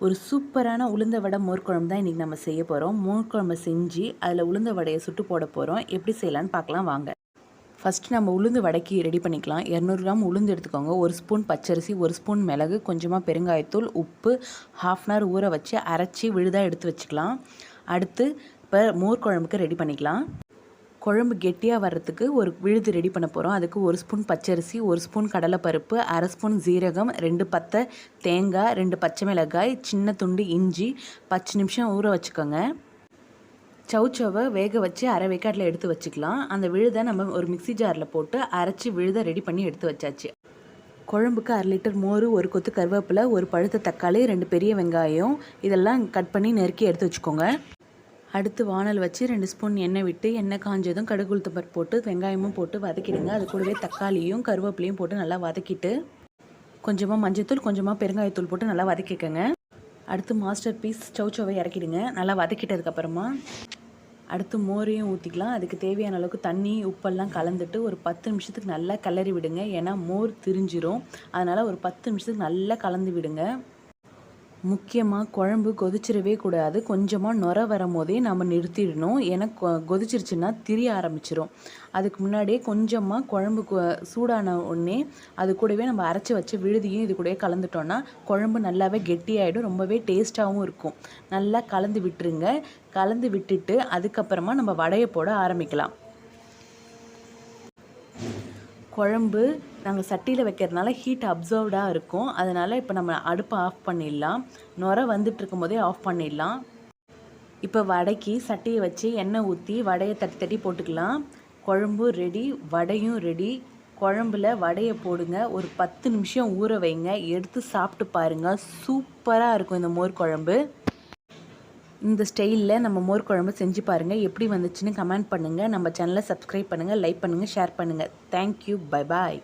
ஒரு சூப்பரான உளுந்த வடை மோர் குழம்பு தான் இன்றைக்கி நம்ம செய்ய போகிறோம். மோர் குழம்பு செஞ்சு அதில் உளுந்த வடையை சுட்டு போட போகிறோம். எப்படி செய்யலான்னு பார்க்கலாம் வாங்க. ஃபஸ்ட்டு நம்ம உளுந்து வடைக்கு ரெடி பண்ணிக்கலாம். 200 கிராம் உளுந்து எடுத்துக்கோங்க. 1 ஸ்பூன் பச்சரிசி, 1 ஸ்பூன் மிளகு, கொஞ்சமாக பெருங்காயத்தூள், உப்பு, 1/2 அன் ஹவர் ஊற வச்சு அரைச்சி விழுதாக எடுத்து வச்சுக்கலாம். அடுத்து இப்போ மோர் குழம்புக்கு ரெடி பண்ணிக்கலாம். குழம்பு கெட்டியாக வர்றதுக்கு ஒரு விழுது ரெடி பண்ண போகிறோம். அதுக்கு 1 ஸ்பூன் பச்சரிசி, 1 ஸ்பூன் கடலைப்பருப்பு, 1/2 ஸ்பூன் ஜீரகம், 2 பத்தை தேங்காய், 2 பச்சை மிளகாய், சின்ன துண்டு இஞ்சி, 10 நிமிஷம் ஊற வச்சுக்கோங்க. சவுச்சவை வேக வச்சு அரை வேக்காட்டில் எடுத்து வச்சுக்கலாம். அந்த விழுதை நம்ம ஒரு மிக்சி ஜாரில் போட்டு அரைச்சி விழுதை ரெடி பண்ணி எடுத்து வச்சாச்சு. குழம்புக்கு 1/2 லிட்டர் மோர், ஒரு கொத்து கருவேப்பிலை, ஒரு பழுத்த தக்காளி, 2 பெரிய வெங்காயம் இதெல்லாம் கட் பண்ணி நறுக்கி எடுத்து வச்சுக்கோங்க. அடுத்து வானல் வச்சு 2 ஸ்பூன் எண்ணெய் விட்டு எண்ணெய் காஞ்சதும் கடுகு உளுத்தம் பருப்பு போட்டு வெங்காயமும் போட்டு வதக்கிடுங்க. அது கூடவே தக்காளியும் கருவேப்பிலையும் போட்டு நல்லா வதக்கிட்டு கொஞ்சமாக மஞ்சள்தூள், கொஞ்சமாக பெருங்காயத்தூள் போட்டு நல்லா வதக்கிக்கோங்க. அடுத்து மாஸ்டர் பீஸ் சவுச்சவை இறக்கிடுங்க. நல்லா வதக்கிட்டதுக்கப்புறமா அடுத்து மோரையும் ஊற்றிக்கலாம். அதுக்கு தேவையான அளவுக்கு தண்ணி உப்பெல்லாம் கலந்துட்டு ஒரு 10 நிமிஷத்துக்கு நல்லா கிளறி விடுங்க. ஏன்னா மோர் திரிஞ்சிரும். அதனால் ஒரு 10 நிமிஷத்துக்கு நல்லா கலந்து விடுங்க. முக்கியமாக குழம்பு கொதிச்சிடவே கூடாது. கொஞ்சமாக நுர வரும் போதே நம்ம நிறுத்திடணும். ஏன்னா கொதிச்சிருச்சுன்னா திரிய ஆரம்பிச்சிடும். அதுக்கு முன்னாடியே கொஞ்சமாக குழம்பு சூடான உடனே அது கூடவே நம்ம அரைச்சி வச்ச விழுதியும் இது கூடவே கலந்துட்டோன்னா குழம்பு நல்லாவே கெட்டியாகிடும். ரொம்பவே டேஸ்ட்டாகவும் இருக்கும். நல்லா கலந்து விட்டுருங்க. கலந்து விட்டுட்டு அதுக்கப்புறமா நம்ம வடையை போட ஆரம்பிக்கலாம். குழம்பு நாங்கள் சட்டியில் வைக்கிறதுனால ஹீட் அப்சர்வ்டாக இருக்கும். அதனால் இப்போ நம்ம அடுப்பை ஆஃப் பண்ணிடலாம். நுர வந்துட்டுருக்கும் போதே ஆஃப் பண்ணிடலாம். இப்போ வடைக்கு சட்டியை வச்சு எண்ணெய் ஊற்றி வடையை தட்டி தட்டி போட்டுக்கலாம். குழம்பு ரெடி, வடையும் ரெடி. குழம்புல வடையை போடுங்க. ஒரு 10 நிமிஷம் ஊற வைங்க. எடுத்து சாப்பிட்டு பாருங்கள். சூப்பராக இருக்கும் இந்த மோர் குழம்பு. இந்த ஸ்டைலில் நம்ம மோர் குழம்பு செஞ்சு பாருங்கள். எப்படி வந்துச்சுன்னு கமெண்ட் பண்ணுங்கள். நம்ம சேனலை சப்ஸ்கிரைப் பண்ணுங்கள், லைக் பண்ணுங்கள், ஷேர் பண்ணுங்கள். தேங்க்யூ. Bye bye.